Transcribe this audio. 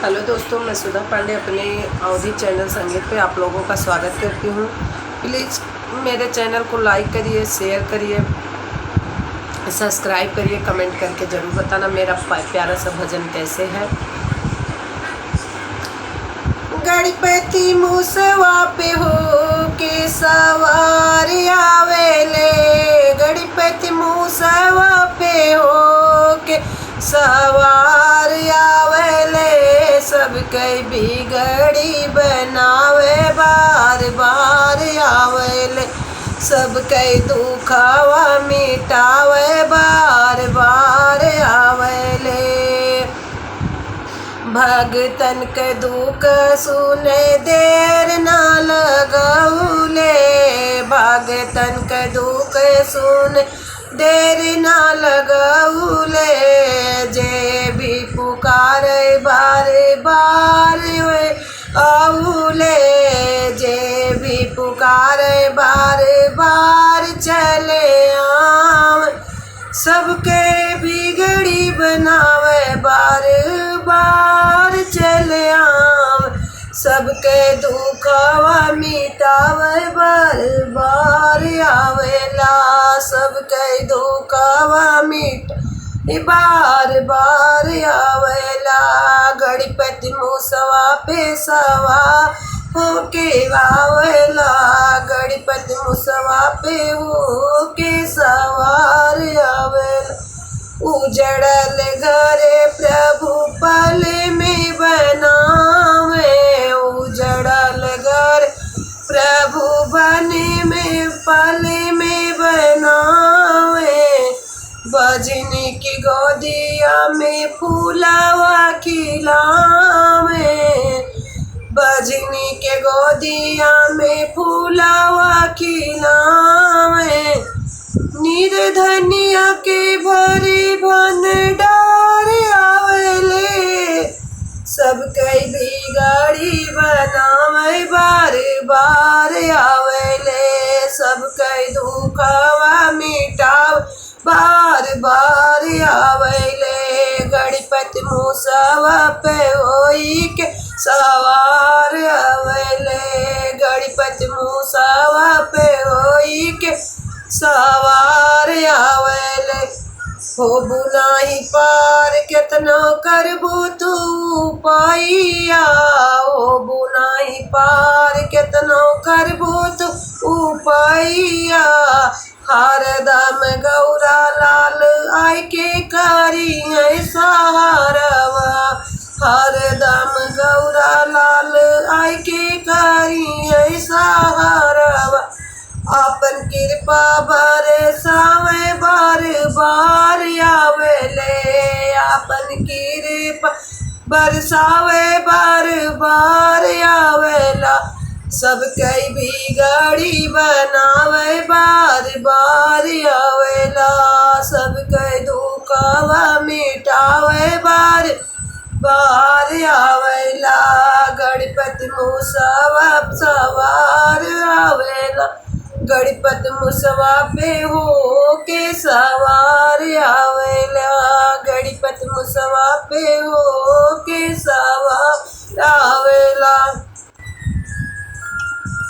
Hello दोस्तों, मैं सुधा पांडे अपने अवधि चैनल संगीत पे आप लोगों का स्वागत करती हूँ। प्लीज़ मेरे चैनल को लाइक करिए, शेयर करिए, सब्सक्राइब करिए, कमेंट करके ज़रूर बताना मेरा प्यारा सा भजन कैसे है। गणपति मुसवा पे हो के सवार आवेले, गणपति मुसवा पे हो के सवार आवेले, सब कई बिगड़ी बनावे बार बार आवेले, सब कई दुखावा मिटावे बार बार आवेले। भगतन के दुख सुने देर ना लगौले, भगतन के दुख सुने देर ना लगौले, जे भी पुकारे बार बार आउले, जे भी पुकारे बार बार चले आम, सबके बिगड़ी बनावे बार बार चले आम, सबके दुखवा मिटावे बार बार आवेला, सबके दुखवा मिट बार बार आवेला। गणपति मुसवा पे सवा होके आवेला, गणपति मुसवा पे होके सवार आवेला। उजड़ल घरे प्रभु पल में बनावे, उजड़ल घर प्रभु बने में पल में बनावे, बजनी की गोदिया में फूलावा खिलावे, बजनी के गोदिया में फूलावा खिलावे, निर्धनिया के भरे भंडार आवेले, सब कई बिगाड़ी बनावे बार बार आवेले, सब कई दुखवा मिटाव बार बार आवेले। गणपति मुसवा पे होई के सवार आवेले, गणपति मुसवा पे होई के सवार आवेले। हो बुनाई पार केतनो करबू तू पाइया, हो बुनाई पार केतनो करबू तू पाइया, हरदम गौरा लाल आय के कारी है सहारवा, हरदम गौरा लाल आय के कारी है सहारवा, आपन कृपा बरसावे बार बार आवेले, आपन कृपा बरसावे बार बार आवेला, सब कई बिगाड़ी बनावे बार बार आवेला, सब कई दुखवा मिटावे बार बार आवेला। गणपति मुसवा सवार आवेला, गणपति मुसवा पे हो के सवार आवेला, गणपति मुसवा पे हो के सवार आवेला।